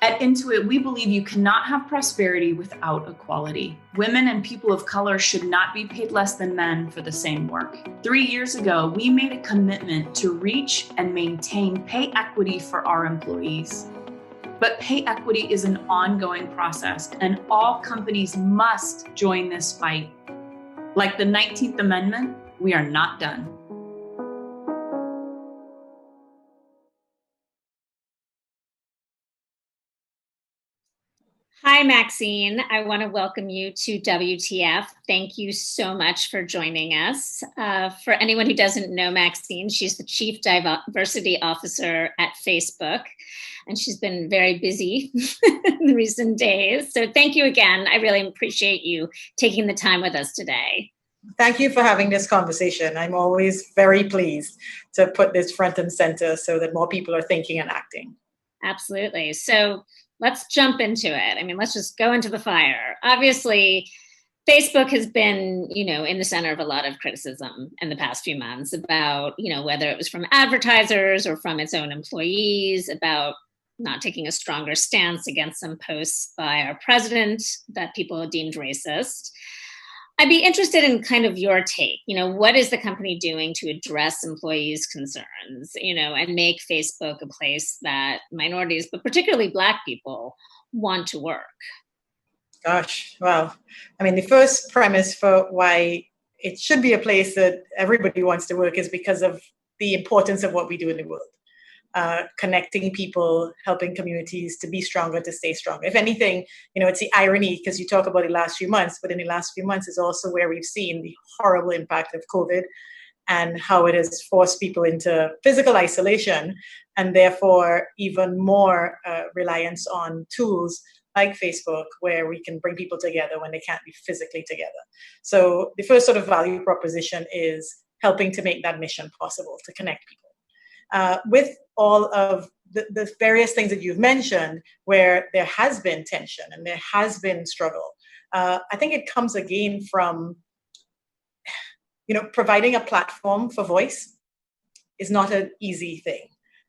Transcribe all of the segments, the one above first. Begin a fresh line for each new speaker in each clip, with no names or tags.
At Intuit, we believe you cannot have prosperity without equality. Women and people of color should not be paid less than men for the same work. 3 years ago, we made a commitment to reach and maintain pay equity for our employees. But pay equity is an ongoing process, and all companies must join this fight. Like the 19th Amendment, we are not done.
Hi, Maxine. I want to welcome you to WTF. Thank you so much for joining us. For anyone who doesn't know Maxine, she's the Chief Diversity Officer at Facebook, and she's been very busy in recent days. So thank you again. I really appreciate you taking the time with us today.
Thank you for having this conversation. I'm always very pleased to put this front and center so that more people are thinking and acting.
Absolutely. So let's jump into it. I mean, let's just go into the fire. Obviously, Facebook has been, in the center of a lot of criticism in the past few months about, whether it was from advertisers or from its own employees, about not taking a stronger stance against some posts by our president that people deemed racist. I'd be interested in kind of your take. What is the company doing to address employees' concerns, and make Facebook a place that minorities, but particularly Black people, want to work?
Gosh, well, the first premise for why it should be a place that everybody wants to work is because of the importance of what we do in the world. Connecting people, helping communities to be stronger, to stay stronger. If anything, it's the irony, because you talk about the last few months, but in the last few months is also where we've seen the horrible impact of COVID and how it has forced people into physical isolation, and therefore even more reliance on tools like Facebook, where we can bring people together when they can't be physically together. So the first sort of value proposition is helping to make that mission possible, to connect people. With all of the various things that you've mentioned, where there has been tension and there has been struggle, I think it comes again from, providing a platform for voice is not an easy thing.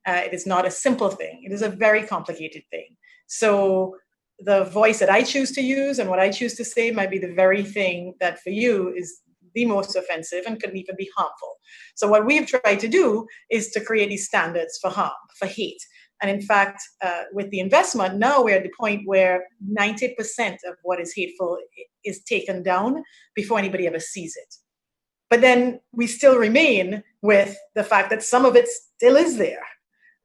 It is not a simple thing. It is a very complicated thing. So the voice that I choose to use and what I choose to say might be the very thing that for you is the most offensive and could even be harmful. So what we've tried to do is to create these standards for harm, for hate. And in fact, with the investment, now we're at the point where 90% of what is hateful is taken down before anybody ever sees it. But then we still remain with the fact that some of it still is there.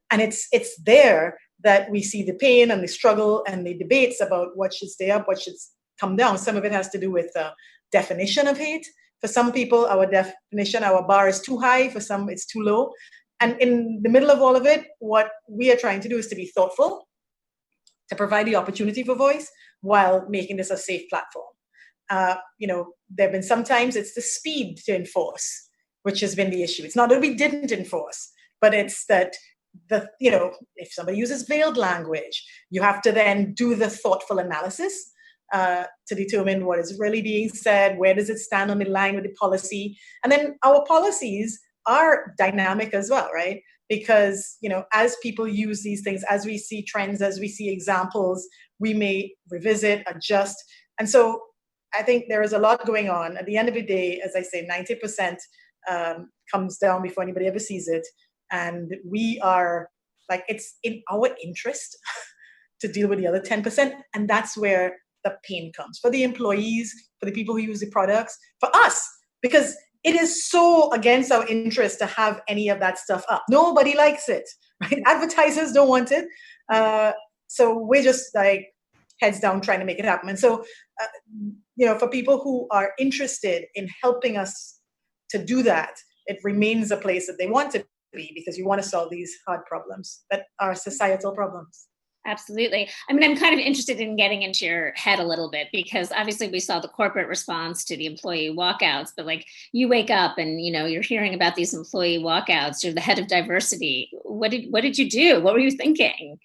And it's there that we see the pain and the struggle and the debates about what should stay up, what should come down. Some of it has to do with the definition of hate. For some people, our definition, our bar is too high. For some, it's too low. And in the middle of all of it, what we are trying to do is to be thoughtful, to provide the opportunity for voice while making this a safe platform. There have been sometimes it's the speed to enforce, which has been the issue. It's not that we didn't enforce, but it's that if somebody uses veiled language, you have to then do the thoughtful analysis to determine what is really being said, where does it stand on the line with the policy. And then our policies are dynamic as well, right? Because, as people use these things, as we see trends, as we see examples, we may revisit, adjust. And so I think there is a lot going on. At the end of the day, as I say, 90% comes down before anybody ever sees it. And we are it's in our interest to deal with the other 10%. And that's where the pain comes for the employees, for the people who use the products, for us, because it is so against our interest to have any of that stuff up. Nobody likes it, right? Advertisers don't want it. So we're just heads down trying to make it happen. And so, for people who are interested in helping us to do that, it remains a place that they want to be, because you want to solve these hard problems that are societal problems.
Absolutely. I'm kind of interested in getting into your head a little bit, because obviously we saw the corporate response to the employee walkouts, but you wake up and, you're hearing about these employee walkouts. You're the head of diversity. What did you do? What were you thinking?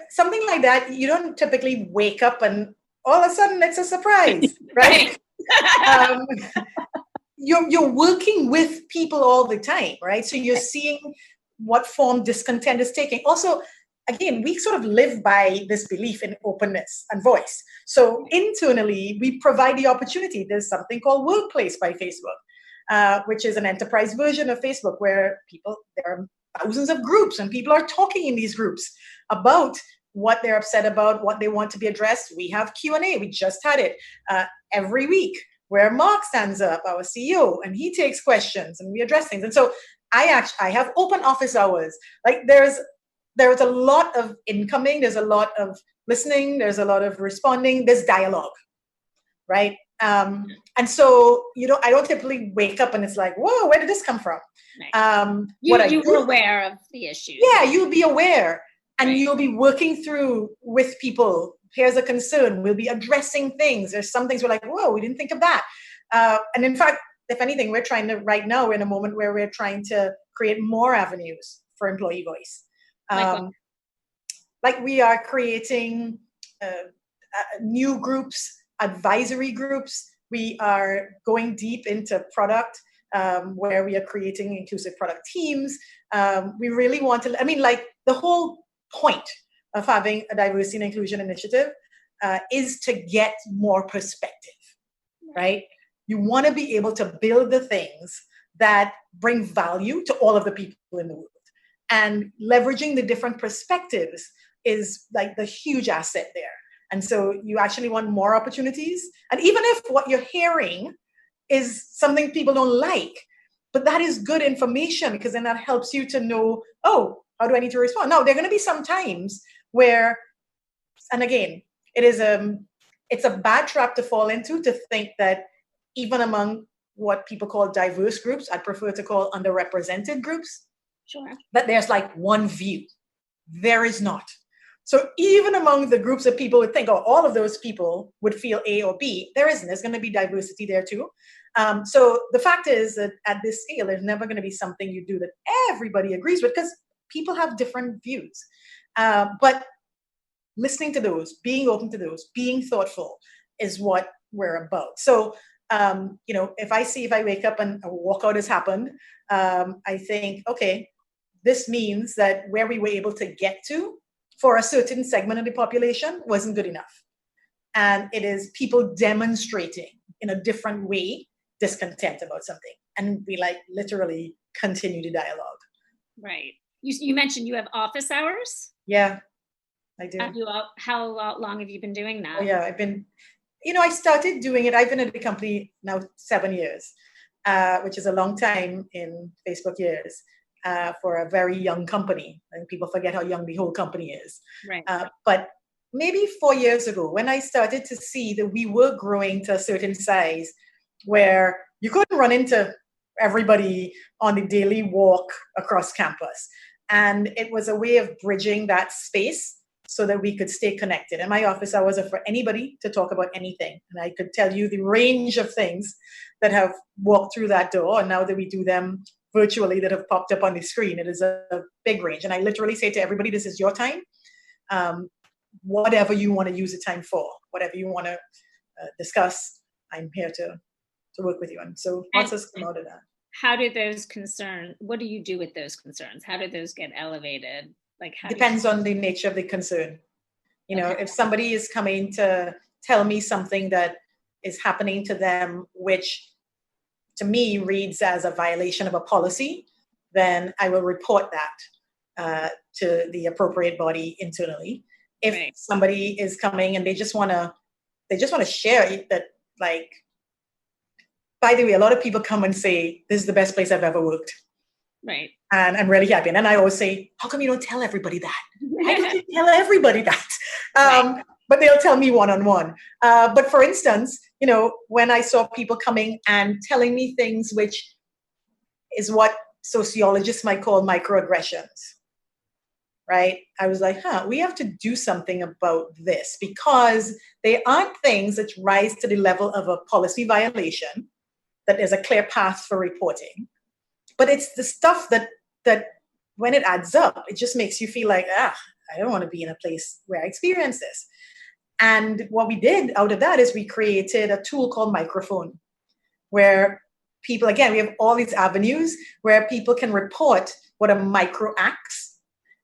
Something like that. You don't typically wake up and all of a sudden it's a surprise, right? You're working with people all the time, right? So you're seeing what form discontent is taking. Also, again, we sort of live by this belief in openness and voice. So internally, we provide the opportunity. There's something called Workplace by Facebook, which is an enterprise version of Facebook where there are thousands of groups and people are talking in these groups about what they're upset about, what they want to be addressed. We have Q&A. We just had it every week where Mark stands up, our CEO, and he takes questions and we address things. And so I have open office hours. Like there's a lot of incoming, there's a lot of listening, there's a lot of responding, there's dialogue, right? And so, I don't typically wake up and it's like, whoa, where did this come from?
Right. You were aware of the issue.
Yeah, you'll be aware and you'll be working through with people. Here's a concern. We'll be addressing things. There's some things we're like, whoa, we didn't think of that. And in fact, if anything, we're in a moment where we're trying to create more avenues for employee voice. Like we are creating new groups, advisory groups. We are going deep into product, where we are creating inclusive product teams. We really want to, the whole point of having a diversity and inclusion initiative is to get more perspective, right? You want to be able to build the things that bring value to all of the people in the world. And leveraging the different perspectives is like the huge asset there. And so you actually want more opportunities. And even if what you're hearing is something people don't like, but that is good information because then that helps you to know, oh, how do I need to respond? Now, there are going to be some times where, and again, it's a bad trap to fall into to think that even among what people call diverse groups, I prefer to call underrepresented groups,
sure,
that there's like one view. There is not. So even among the groups of people would think, oh, all of those people would feel A or B, there isn't. There's going to be diversity there too. So the fact is that at this scale, there's never going to be something you do that everybody agrees with because people have different views. But listening to those, being open to those, being thoughtful is what we're about. So, if I wake up and a walkout has happened, I think, okay, this means that where we were able to get to for a certain segment of the population wasn't good enough. And it is people demonstrating in a different way discontent about something. And we literally continue the dialogue.
Right. You mentioned you have office hours?
Yeah, I do.
How long have you been doing that?
Oh, yeah, I started doing it. I've been at the company now 7 years, which is a long time in Facebook years for a very young company. And people forget how young the whole company is.
Right.
But maybe 4 years ago, when I started to see that we were growing to a certain size where you couldn't run into everybody on the daily walk across campus. And it was a way of bridging that space so that we could stay connected. And my office hours are for anybody to talk about anything. And I could tell you the range of things that have walked through that door. And now that we do them virtually that have popped up on the screen, it is a big range. And I literally say to everybody, this is your time. Whatever you want to use the time for, whatever you want to discuss, I'm here to work with you. And so lots has come out of that.
How do those concerns, what do you do with those concerns? How do those get elevated?
Depends on the nature of the concern. If somebody is coming to tell me something that is happening to them, which to me reads as a violation of a policy, then I will report that to the appropriate body internally. If somebody is coming and they just want to share that, by the way, a lot of people come and say, this is the best place I've ever worked.
Right.
And I'm really happy. And I always say, how come you don't tell everybody that? Why don't you tell everybody that? But they'll tell me one-on-one. But for instance, when I saw people coming and telling me things, which is what sociologists might call microaggressions, right? I was like, we have to do something about this because they aren't things that rise to the level of a policy violation, that there's a clear path for reporting. But it's the stuff that when it adds up, it just makes you feel like, I don't want to be in a place where I experience this. And what we did out of that is we created a tool called Microphone, where people, again, we have all these avenues where people can report what a micro acts.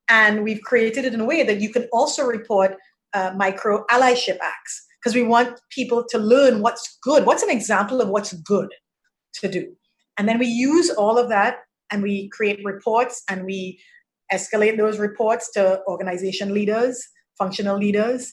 And we've created it in a way that you can also report micro allyship acts, because we want people to learn what's good. What's an example of what's good to do? And then we use all of that and we create reports and we escalate those reports to organization leaders, functional leaders,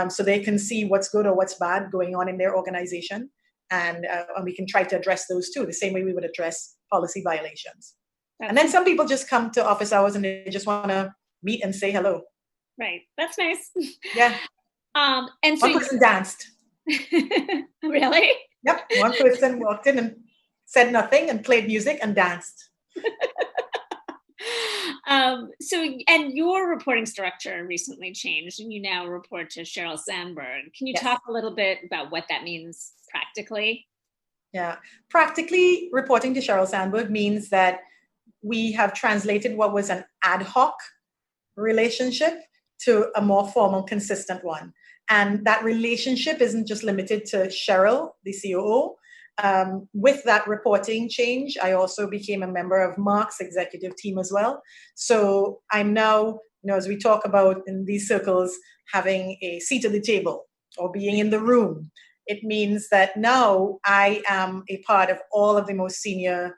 so they can see what's good or what's bad going on in their organization. And we can try to address those too, the same way we would address policy violations. And then some people just come to office hours and they just want to meet and say hello.
Right. That's nice.
Yeah.
And so
one person danced.
Really?
Yep. One person walked in and said nothing and played music and danced.
And your reporting structure recently changed and you now report to Sheryl Sandberg. Can you talk a little bit about what that means practically?
Yeah. Practically, reporting to Sheryl Sandberg means that we have translated what was an ad hoc relationship to a more formal, consistent one. And that relationship isn't just limited to Sheryl, the COO. With that reporting change, I also became a member of Mark's executive team as well. So I'm now, as we talk about in these circles, having a seat at the table or being in the room. It means that now I am a part of all of the most senior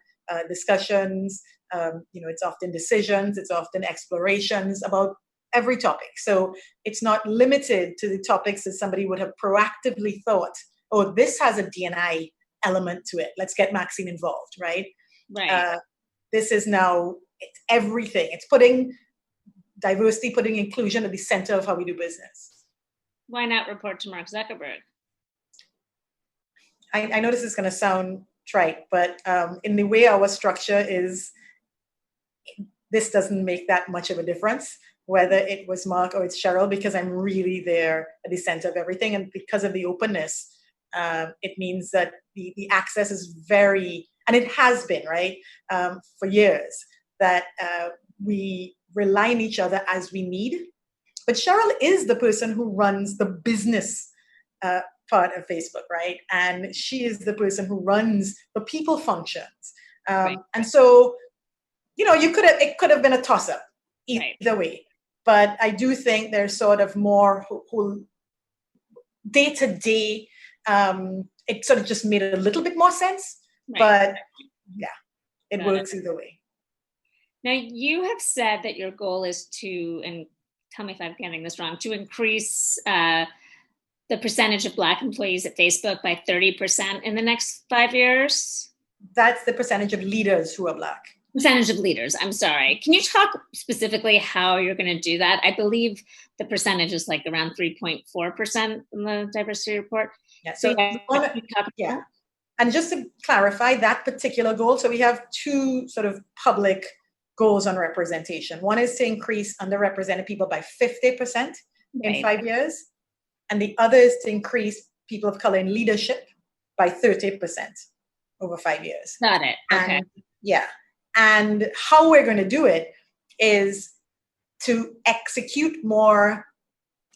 discussions. It's often decisions, it's often explorations about every topic. So it's not limited to the topics that somebody would have proactively thought, oh, this has a D&I element to it. Let's get Maxine involved, right?
Right.
This is now, it's everything. It's putting diversity, putting inclusion at the center of how we do business.
Why not report to Mark Zuckerberg?
I know this is going to sound trite, but in the way our structure is, this doesn't make that much of a difference, whether it was Mark or it's Sheryl, because I'm really there at the center of everything. And because of the openness, it means that the access is very, and it has been, right, for years, that we rely on each other as we need. But Sheryl is the person who runs the business part of Facebook, right? And she is the person who runs the people functions.
Right.
And so, it could have been a toss-up either way. But I do think there's sort of more whole day-to-day, it sort of just made a little bit more sense. Right. But yeah, it works either way.
Now, you have said that your goal is to, and tell me if I'm getting this wrong, to increase the percentage of Black employees at Facebook by 30% in the next 5 years?
That's the percentage of leaders who are Black.
Percentage of leaders, I'm sorry. Can you talk specifically how you're going to do that? I believe the percentage is like around 3.4% in the diversity report.
Yeah, so yeah. And just to clarify that particular goal, so we have two sort of public goals on representation. One is to increase underrepresented people by 50% in 5 years. And the other is to increase people of color in leadership by 30% over 5 years.
Got it. Okay.
And, yeah. And how we're going to do it is to execute more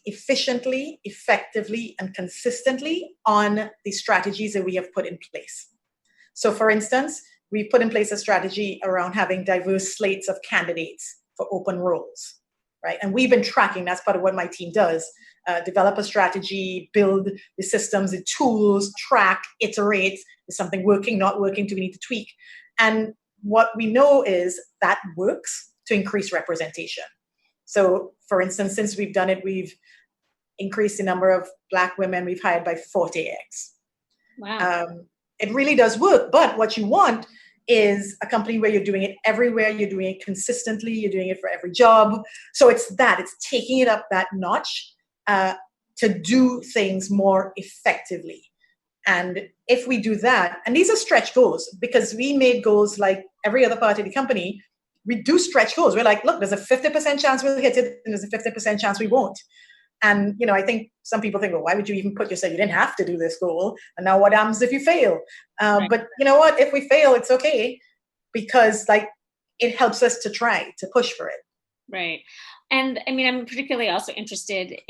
efficiently, effectively, and consistently on the strategies that we have put in place. So, for instance, we put in place a strategy around having diverse slates of candidates for open roles, right? And we've been tracking, that's part of what my team does, develop a strategy, build the systems, the tools, track, iterate, is something working, not working, do we need to tweak? And what we know is that works to increase representation. So, for instance, since we've done it, we've increased the number of Black women we've hired by 40x.
Wow.
It really does work. But what you want is a company where you're doing it everywhere, you're doing it consistently, you're doing it for every job. So it's taking it up that notch to do things more effectively. And if we do that, and these are stretch goals, because we made goals like every other part of the company, we do stretch goals. We're like, look, there's a 50% chance we'll hit it, and there's a 50% chance we won't. And, I think some people think, well, why would you even put yourself, you didn't have to do this goal. And now what happens if you fail?
Right.
But you know what, if we fail, it's okay, because it helps us to try to push for it.
Right. And I mean, I'm particularly also interested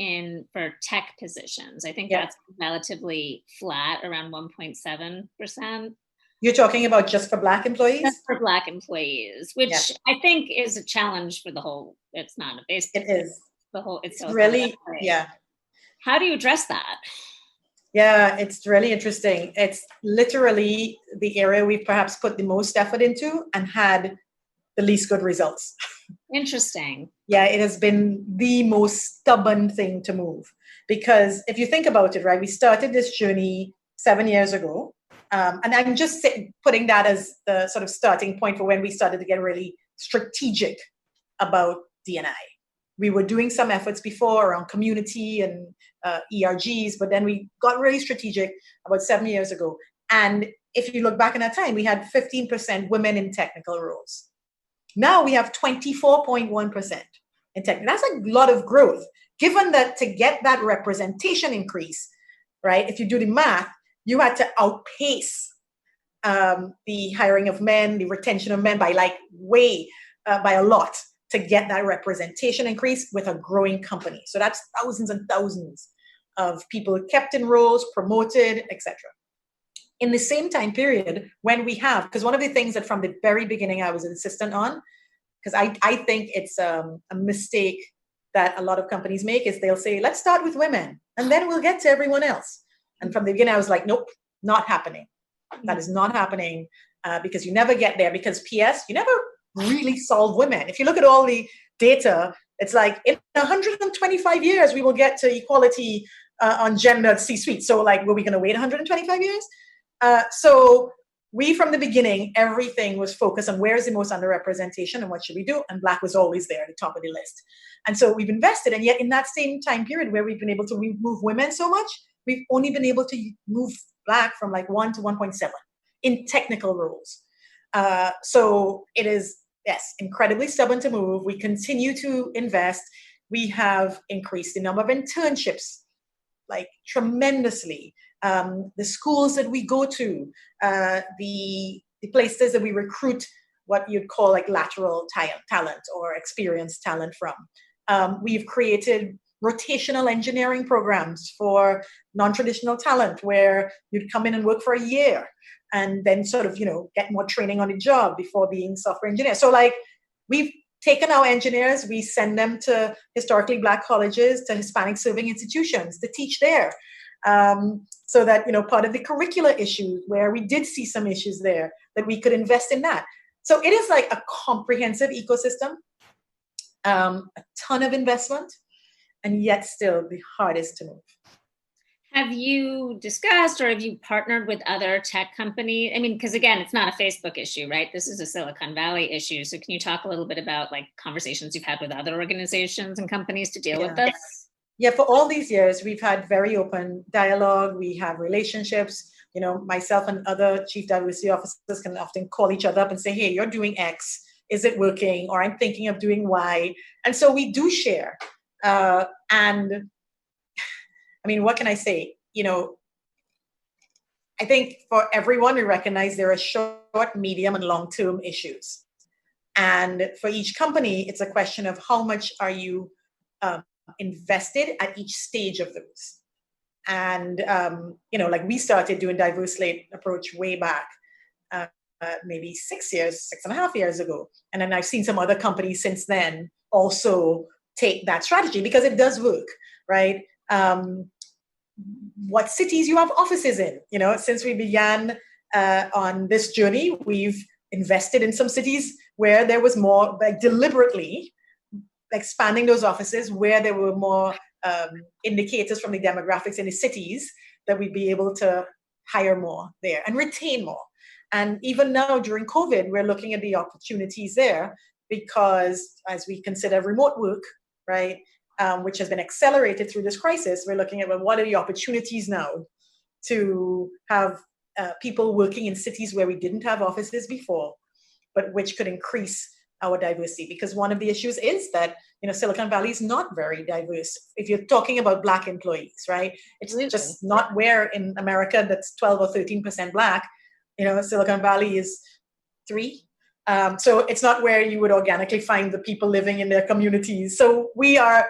for tech positions. I think that's relatively flat, around 1.7%.
You're talking about just for Black employees?
Just for Black employees, which I think is a challenge for the whole, it's not a Facebook.
It is.
The whole, it's
really, yeah.
How do you address that?
Yeah, it's really interesting. It's literally the area we've perhaps put the most effort into and had the least good results.
Interesting.
Yeah, it has been the most stubborn thing to move. Because if you think about it, right, we started this journey 7 years ago. And I'm just putting that as the sort of starting point for when we started to get really strategic about D&I. We were doing some efforts before around community and ERGs, but then we got really strategic about 7 years ago. And if you look back in that time, we had 15% women in technical roles. Now we have 24.1% in technical. That's a lot of growth, given that to get that representation increase, right? If you do the math, you had to outpace the hiring of men, the retention of men by by a lot to get that representation increase with a growing company. So that's thousands and thousands of people kept in roles, promoted, etc. In the same time period, when we have, because one of the things that from the very beginning I was insistent on, because I think it's a mistake that a lot of companies make, is they'll say, let's start with women and then we'll get to everyone else. And from the beginning, I was like, nope, not happening. That is not happening because you never get there. Because PS, you never really solve women. If you look at all the data, it's like in 125 years, we will get to equality on gender C-suite. So like, were we going to wait 125 years? So we, from the beginning, everything was focused on where is the most underrepresentation and what should we do? And Black was always there at the top of the list. And so we've invested. And yet in that same time period where we've been able to move women so much, we've only been able to move Black from like 1 to 1.7 in technical roles. So it is, yes, incredibly stubborn to move. We continue to invest. We have increased the number of internships like tremendously. The schools that we go to, the places that we recruit what you'd call like lateral talent or experienced talent from. We've created rotational engineering programs for non-traditional talent where you'd come in and work for a year and then sort of, get more training on the job before being software engineer. So like we've taken our engineers, we send them to historically Black colleges, to Hispanic serving institutions to teach there. So that, part of the curricular issues where we did see some issues there, that we could invest in that. So it is like a comprehensive ecosystem, a ton of investment, and yet still the hardest to move.
Have you discussed or have you partnered with other tech companies? I mean, because again, it's not a Facebook issue, right? This is a Silicon Valley issue. So can you talk a little bit about like conversations you've had with other organizations and companies to deal with this?
Yeah, for all these years, we've had very open dialogue. We have relationships. Myself and other chief diversity officers can often call each other up and say, hey, you're doing X. Is it working? Or I'm thinking of doing Y. And so we do share. And I mean, what can I say? I think for everyone, we recognize there are short, medium, and long-term issues. And for each company, it's a question of how much are you invested at each stage of those. And, like we started doing diverse slate approach way back, maybe 6.5 years ago. And then I've seen some other companies since then also take that strategy because it does work, right? What cities you have offices in, since we began on this journey, we've invested in some cities where there was more, like deliberately expanding those offices where there were more indicators from the demographics in the cities that we'd be able to hire more there and retain more. And even now during COVID, we're looking at the opportunities there because as we consider remote work, right, which has been accelerated through this crisis, we're looking at what are the opportunities now to have people working in cities where we didn't have offices before, but which could increase our diversity. Because one of the issues is that, Silicon Valley is not very diverse. If you're talking about Black employees, right? It's just not where in America that's 12 or 13% Black. Silicon Valley is 3%. So it's not where you would organically find the people living in their communities. So we are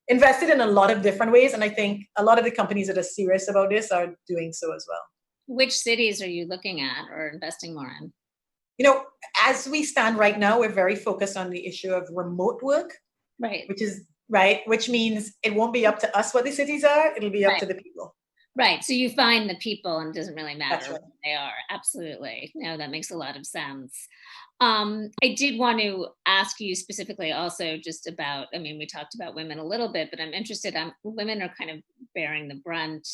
invested in a lot of different ways. And I think a lot of the companies that are serious about this are doing so as well.
Which cities are you looking at or investing more in?
You know, as we stand right now, we're very focused on the issue of remote work,
Right.
which means it won't be up to us what the cities are, it'll be up to the people.
Right. So you find the people and it doesn't really matter
That's right.
what they are. Absolutely. No, that makes a lot of sense. I did want to ask you specifically also just about, I mean, we talked about women a little bit, but I'm interested, women are kind of bearing the brunt.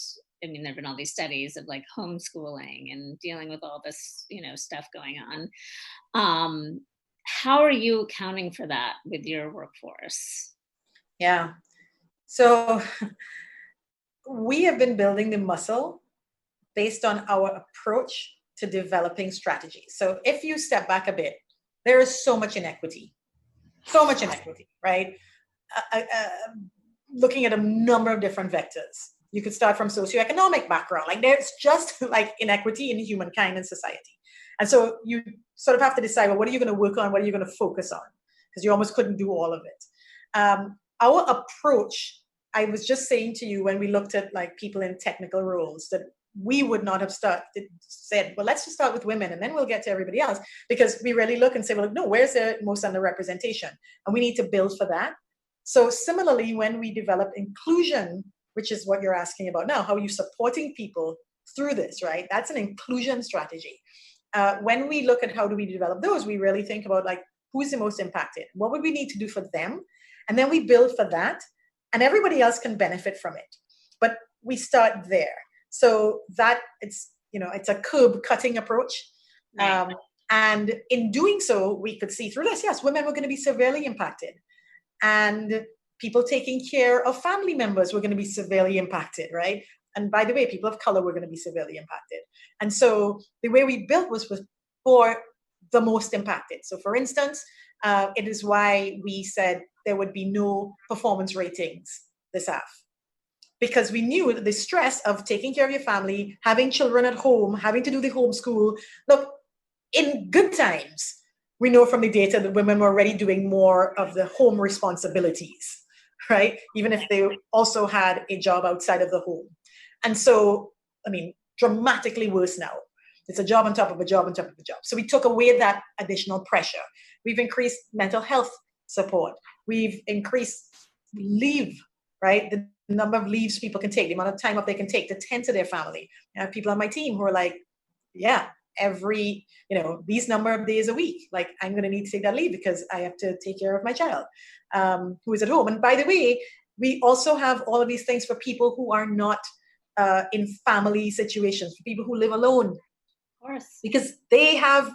I mean, there've been all these studies of like homeschooling and dealing with all this, you know, stuff going on. How are you accounting for that with your workforce?
Yeah. So we have been building the muscle based on our approach to developing strategies. So if you step back a bit, there is so much inequity, right? Looking at a number of different vectors. You could start from socioeconomic background. Like there's just like inequity in humankind and society. And so you sort of have to decide, well, what are you going to work on? What are you going to focus on? Because you almost couldn't do all of it. Our approach, I was just saying to you when we looked at like people in technical roles, that we would not have said, well, let's just start with women and then we'll get to everybody else, because we really look and say, well, no, where's the most underrepresentation? And we need to build for that. So similarly, when we develop inclusion, which is what you're asking about now, how are you supporting people through this, right? That's an inclusion strategy. When we look at how do we develop those, we really think about like, who's the most impacted? What would we need to do for them? And then we build for that, and everybody else can benefit from it. But we start there. So that it's a curb cutting approach.
Right.
And in doing so, we could see through this, yes, women were going to be severely impacted. And people taking care of family members were going to be severely impacted, right? And by the way, people of color were going to be severely impacted. And so the way we built was for the most impacted. So for instance, it is why we said there would be no performance ratings this half. Because we knew that the stress of taking care of your family, having children at home, having to do the homeschool. Look, in good times, we know from the data that women were already doing more of the home responsibilities, right? Even if they also had a job outside of the home. And so, I mean, dramatically worse now. It's a job on top of a job on top of a job. So we took away that additional pressure. We've increased mental health support. We've increased leave, right? The number of leaves people can take, the amount of time off they can take to tend to their family. I have people on my team who are like, yeah, every, these number of days a week, like I'm going to need to take that leave because I have to take care of my child who is at home. And by the way, we also have all of these things for people who are not in family situations, for people who live alone.
Of course.
Because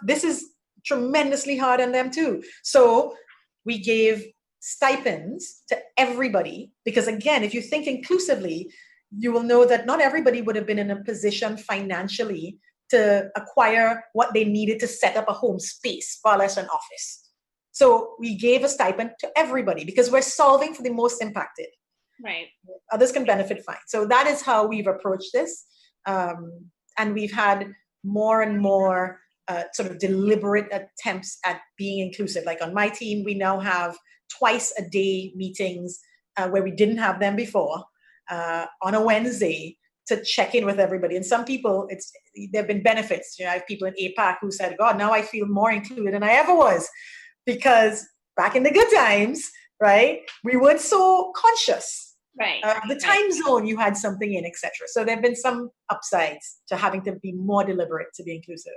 this is tremendously hard on them too. So we gave stipends to everybody, because again, if you think inclusively, you will know that not everybody would have been in a position financially to acquire what they needed to set up a home space, far less an office. So we gave a stipend to everybody because we're solving for the most impacted.
Right.
Others can benefit fine. So that is how we've approached this. And we've had more and more sort of deliberate attempts at being inclusive. Like on my team, we now have twice a day meetings where we didn't have them before on a Wednesday to check in with everybody. And some people, there have been benefits. I have people in APAC who said, God, now I feel more included than I ever was, because back in the good times, right, we weren't so conscious.
Right.
The time zone you had something in, etc. So there have been some upsides to having to be more deliberate to be inclusive.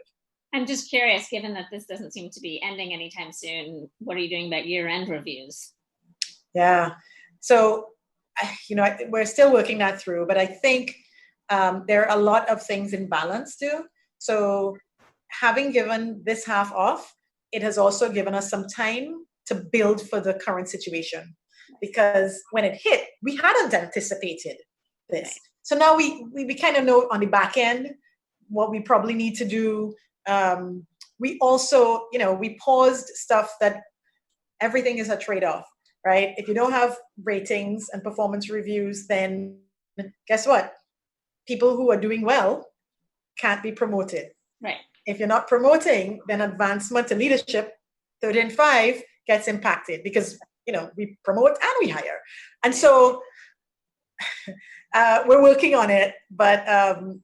I'm just curious, given that this doesn't seem to be ending anytime soon, what are you doing about year-end reviews?
Yeah. So, we're still working that through, but I think there are a lot of things in balance too. So having given this half off, it has also given us some time to build for the current situation. Because when it hit, we hadn't anticipated this. So now we kind of know on the back end what we probably need to do. We also, we paused stuff that everything is a trade-off, right? If you don't have ratings and performance reviews, then guess what? People who are doing well can't be promoted.
Right.
If you're not promoting, then advancement to leadership, 3rd and 5, gets impacted because we promote and we hire. And so We're working on it, but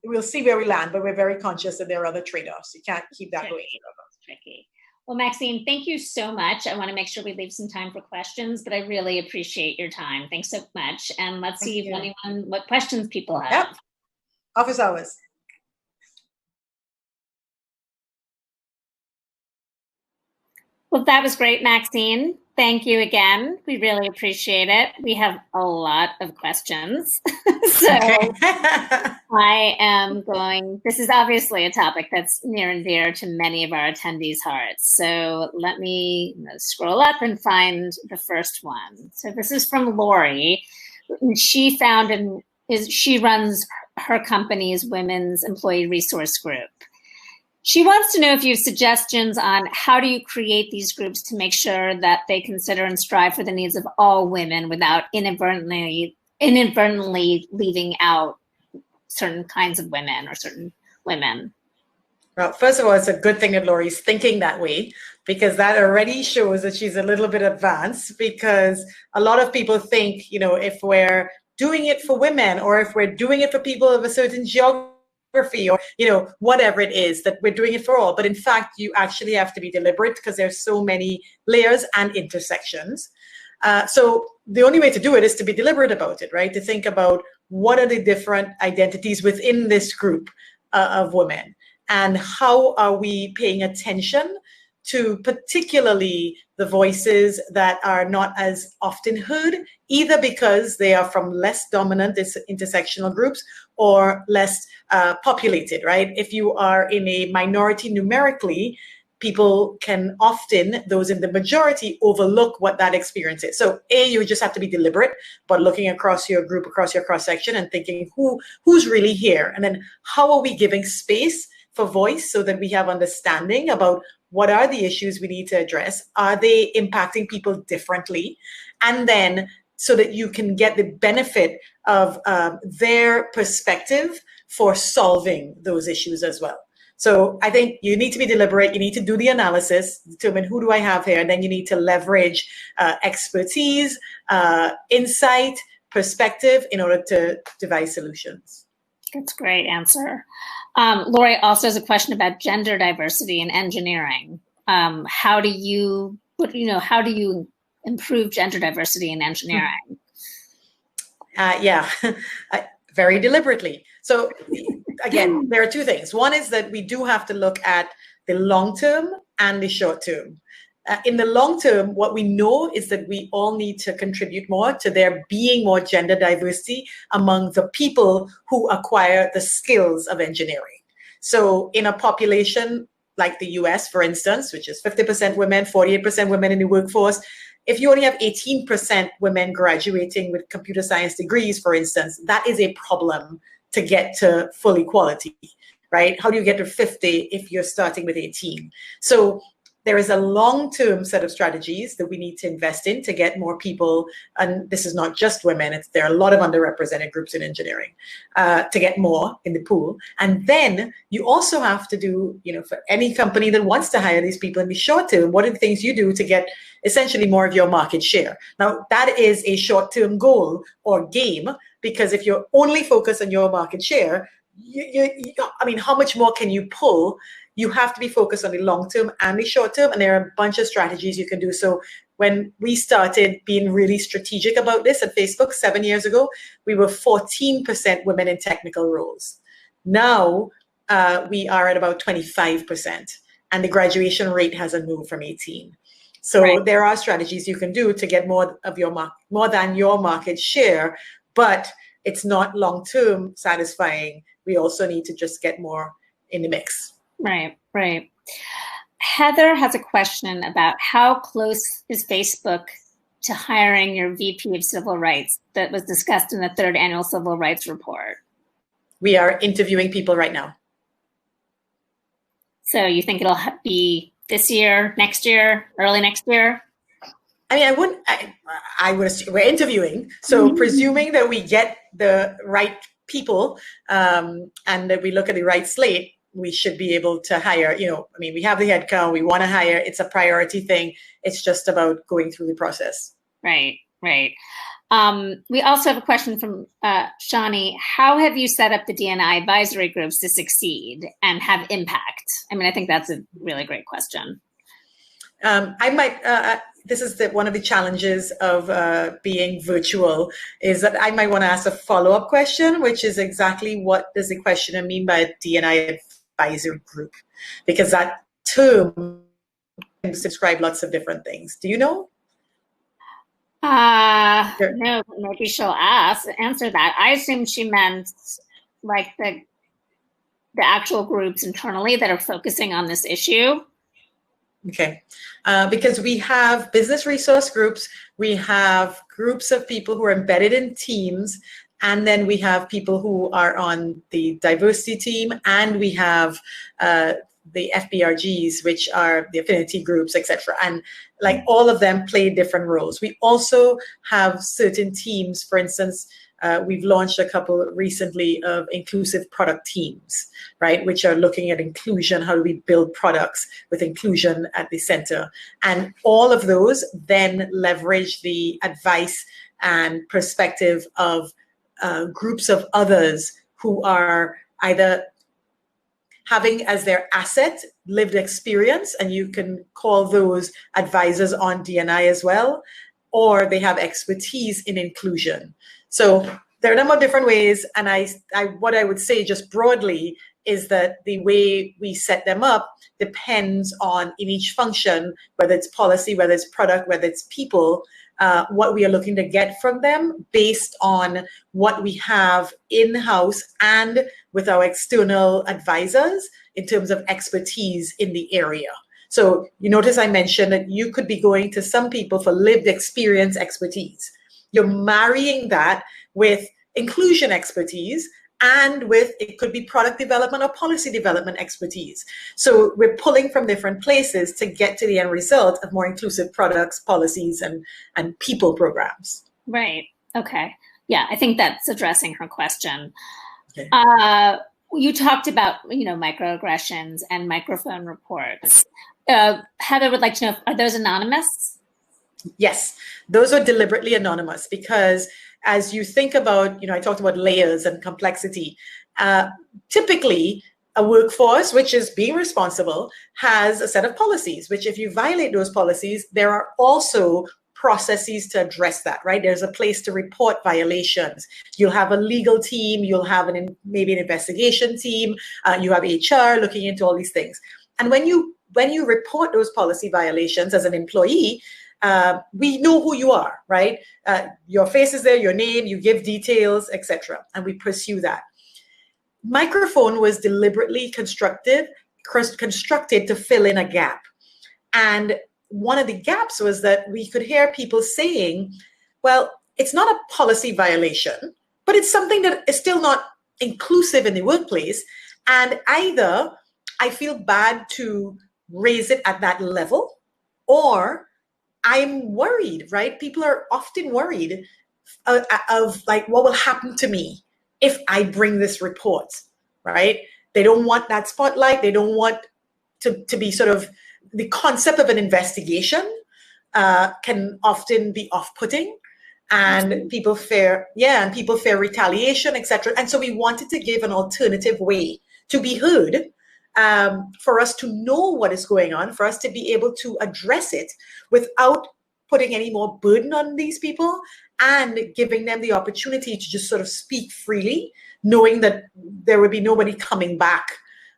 we'll see where we land. But we're very conscious that there are other trade-offs. You can't keep that going forever.
It's tricky. Well, Maxine, thank you so much. I want to make sure we leave some time for questions, but I really appreciate your time. Thanks so much. And let's see what questions people have.
Yep. Office hours.
Well, that was great, Maxine. Thank you again. We really appreciate it. We have a lot of questions. I am this is obviously a topic that's near and dear to many of our attendees' hearts. So let me scroll up and find the first one. So this is from Lori. She runs her company's women's employee resource group. She wants to know if you have suggestions on how do you create these groups to make sure that they consider and strive for the needs of all women without inadvertently leaving out certain kinds of women or certain women.
Well, first of all, it's a good thing that Lori's thinking that way, because that already shows that she's a little bit advanced, because a lot of people think, if we're doing it for women or if we're doing it for people of a certain geography or whatever it is, that we're doing it for all. But in fact, you actually have to be deliberate, because there's so many layers and intersections. So the only way to do it is to be deliberate about it, right? To think about what are the different identities within this group of women, and how are we paying attention to particularly the voices that are not as often heard, either because they are from less dominant intersectional groups or less populated, right? If you are in a minority numerically, people can often, those in the majority, overlook what that experience is. So you just have to be deliberate, but looking across your group, across your cross-section, and thinking who's really here? And then how are we giving space for voice so that we have understanding about what are the issues we need to address? Are they impacting people differently? And then so that you can get the benefit of their perspective for solving those issues as well. So I think you need to be deliberate. You need to do the analysis, determine who do I have here, and then you need to leverage expertise, insight, perspective in order to devise solutions.
That's a great answer. Lori also has a question about gender diversity in engineering. How do you improve gender diversity in engineering?
Very deliberately. So again, there are two things. One is that we do have to look at the long term and the short term. In the long term, what we know is that we all need to contribute more to there being more gender diversity among the people who acquire the skills of engineering. So in a population like the US, for instance, which is 50% women, 48% women in the workforce, if you only have 18% women graduating with computer science degrees, for instance, that is a problem to get to full equality, right? How do you get to 50 if you're starting with 18? So there is a long-term set of strategies that we need to invest in to get more people, and this is not just women, there are a lot of underrepresented groups in engineering, to get more in the pool. And then you also have to do, for any company that wants to hire these people in the short term, what are the things you do to get essentially more of your market share? Now, that is a short-term goal or game, because if you're only focused on your market share, how much more can you pull? You have to be focused on the long term and the short term, and there are a bunch of strategies you can do. So when we started being really strategic about this at Facebook 7 years ago, we were 14% women in technical roles. Now we are at about 25%, and the graduation rate hasn't moved from 18. So right. There are strategies you can do to get more than your market share, but it's not long term satisfying. We also need to just get more in the mix.
Right. Heather has a question about how close is Facebook to hiring your VP of Civil Rights that was discussed in the 3rd Annual Civil Rights Report?
We are interviewing people right now.
So you think it'll be this year, next year, early next year?
I would assume we're interviewing. So presuming that we get the right people and that we look at the right slate, we should be able to hire, we have the headcount, we want to hire, it's a priority thing. It's just about going through the process.
Right. Right. We also have a question from Shani. How have you set up the D&I advisory groups to succeed and have impact? I mean, I think that's a really great question.
This is one of the challenges of being virtual, is that I might want to ask a follow-up question, which is exactly what does the questioner mean by a D&I advisory group? Because that term can describe lots of different things. Do you know?
Sure. No, maybe she'll answer that. I assume she meant like the actual groups internally that are focusing on this issue.
Okay, because we have business resource groups, we have groups of people who are embedded in teams, and then we have people who are on the diversity team, and we have the FBRGs, which are the affinity groups, etc. And like all of them play different roles. We also have certain teams, for instance, we've launched a couple recently of inclusive product teams, right, which are looking at inclusion. How do we build products with inclusion at the center? And all of those then leverage the advice and perspective of groups of others who are either having as their asset lived experience, and you can call those advisors on D&I as well, or they have expertise in inclusion. So there are a number of different ways, and what I would say just broadly is that the way we set them up depends on, in each function, whether it's policy, whether it's product, whether it's people, what we are looking to get from them based on what we have in-house and with our external advisors in terms of expertise in the area. So you notice I mentioned that you could be going to some people for lived experience expertise. You're marrying that with inclusion expertise and with, it could be product development or policy development expertise. So we're pulling from different places to get to the end result of more inclusive products, policies, and people programs.
Right. Okay. Yeah, I think that's addressing her question.
Okay.
You talked about, microaggressions and microphone reports. Heather would like to know, are those anonymous?
Yes, those are deliberately anonymous because as you think about, I talked about layers and complexity. Typically, a workforce, which is being responsible, has a set of policies, which if you violate those policies, there are also processes to address that, right? There's a place to report violations. You'll have a legal team, you'll have maybe an investigation team, you have HR looking into all these things. And when you report those policy violations as an employee, we know who you are, right? Your face is there, your name, you give details, etc. And we pursue that. Microphone was deliberately constructed to fill in a gap. And one of the gaps was that we could hear people saying, well, it's not a policy violation, but it's something that is still not inclusive in the workplace. And either I feel bad to raise it at that level, or I'm worried, right? People are often worried of like, what will happen to me if I bring this report, right? They don't want that spotlight. They don't want to be sort of, the concept of an investigation can often be off-putting, and people fear retaliation, etc. And so we wanted to give an alternative way to be heard, for us to know what is going on, for us to be able to address it without putting any more burden on these people, and giving them the opportunity to just sort of speak freely, knowing that there would be nobody coming back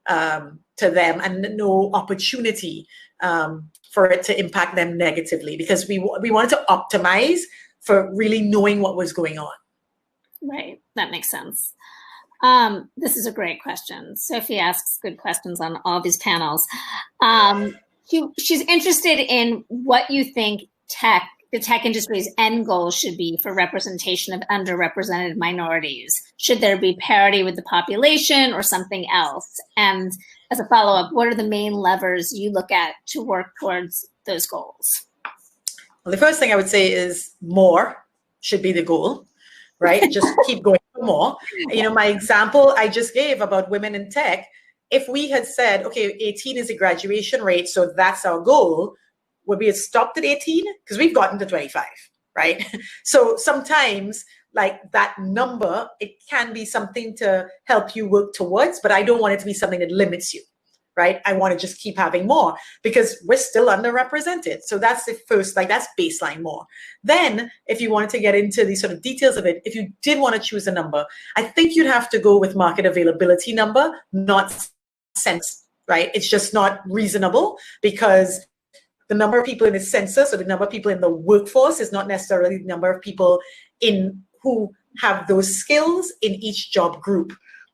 to them and no opportunity for it to impact them negatively, because we wanted to optimize for really knowing what was going on.
Right, that makes sense. This is a great question. Sophie asks good questions on all these panels. She's interested in what you think the tech industry's end goal should be for representation of underrepresented minorities. Should there be parity with the population or something else? And as a follow-up, what are the main levers you look at to work towards those goals?
Well, the first thing I would say is more should be the goal, right? Just keep going for more. My example I just gave about women in tech, if we had said, okay, 18 is the graduation rate, so that's our goal, would we have stopped at 18? Because we've gotten to 25, right? So sometimes like that number, it can be something to help you work towards, but I don't want it to be something that limits you, right? I want to just keep having more because we're still underrepresented. So that's the first, like that's baseline more. Then if you wanted to get into the sort of details of it, if you did want to choose a number, I think you'd have to go with market availability number, not sense, right? It's just not reasonable because the number of people in the census or the number of people in the workforce is not necessarily the number of people in who have those skills in each job group.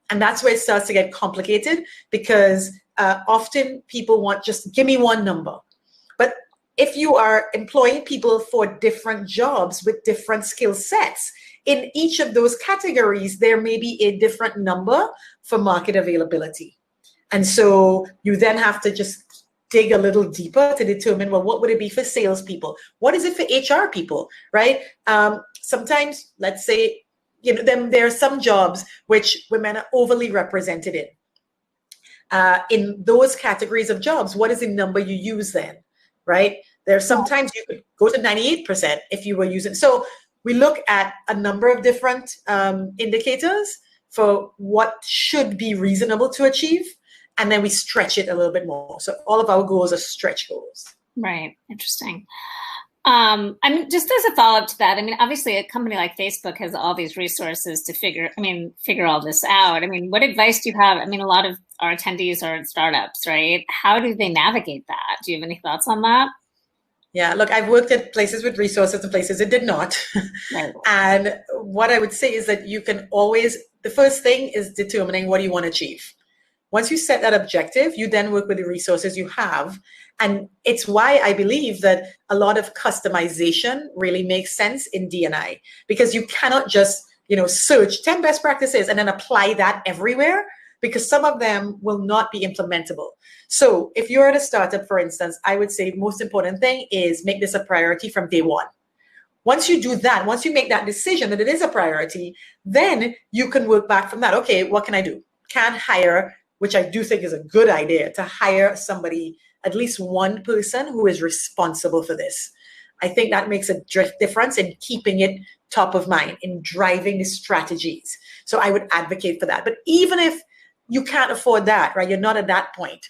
And that's where it starts to get complicated because often people want just give me one number. But if you are employing people for different jobs with different skill sets, in each of those categories, there may be a different number for market availability. And so you then have to just dig a little deeper to determine, well, what would it be for salespeople? What is it for HR people, right? Sometimes, let's say, there are some jobs which women are overly represented in. In those categories of jobs, what is the number you use then, right? There's sometimes you could go to 98% if you were using. So we look at a number of different indicators for what should be reasonable to achieve. And then we stretch it a little bit more. So all of our goals are stretch goals.
Right. Interesting. I mean, just as a follow-up to that, I mean, obviously a company like Facebook has all these resources to figure all this out. I mean, what advice do you have? I mean, a lot of our attendees are startups, right? How do they navigate that? Do you have any thoughts on that?
Yeah, look, I've worked at places with resources and places it did not. Right. And what I would say is that you can always, the first thing is determining what you want to achieve. Once you set that objective, you then work with the resources you have. And it's why I believe that a lot of customization really makes sense in D&I, because you cannot just, search 10 best practices and then apply that everywhere, because some of them will not be implementable. So if you're at a startup, for instance, I would say the most important thing is make this a priority from day one. Once you do that, once you make that decision that it is a priority, then you can work back from that. Okay, what can I do? Can hire, which I do think is a good idea, to hire somebody, at least one person who is responsible for this. I think that makes a difference in keeping it top of mind, in driving the strategies. So I would advocate for that. But even if you can't afford that, right, you're not at that point,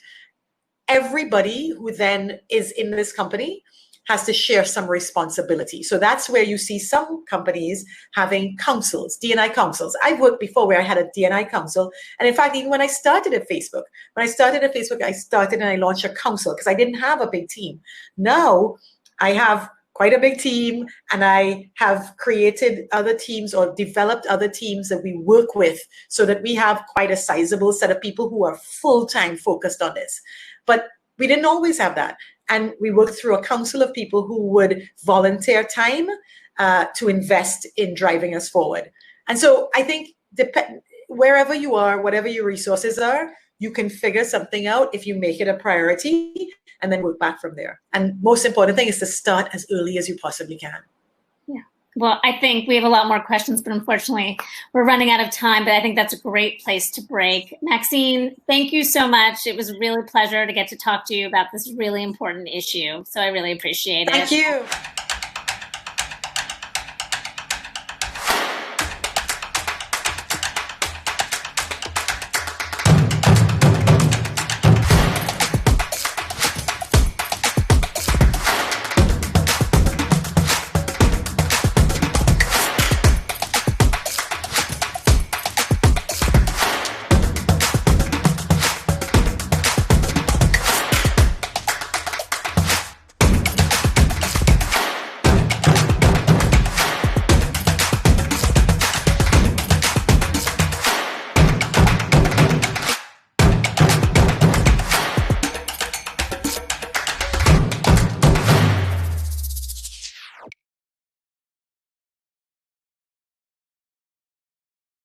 everybody who then is in this company has to share some responsibility. So that's where you see some companies having councils, D&I councils. I've worked before where I had a D&I council. And in fact, even when I started at Facebook, I started and I launched a council because I didn't have a big team. Now I have quite a big team, and I have created other teams or developed other teams that we work with so that we have quite a sizable set of people who are full-time focused on this. But we didn't always have that. And we worked through a council of people who would volunteer time to invest in driving us forward. And so I think wherever you are, whatever your resources are, you can figure something out if you make it a priority and then work back from there. And most important thing is to start as early as you possibly can.
Yeah. Well, I think we have a lot more questions, but unfortunately we're running out of time, but I think that's a great place to break. Maxine, thank you so much. It was really a pleasure to get to talk to you about this really important issue. So I really appreciate it.
Thank you.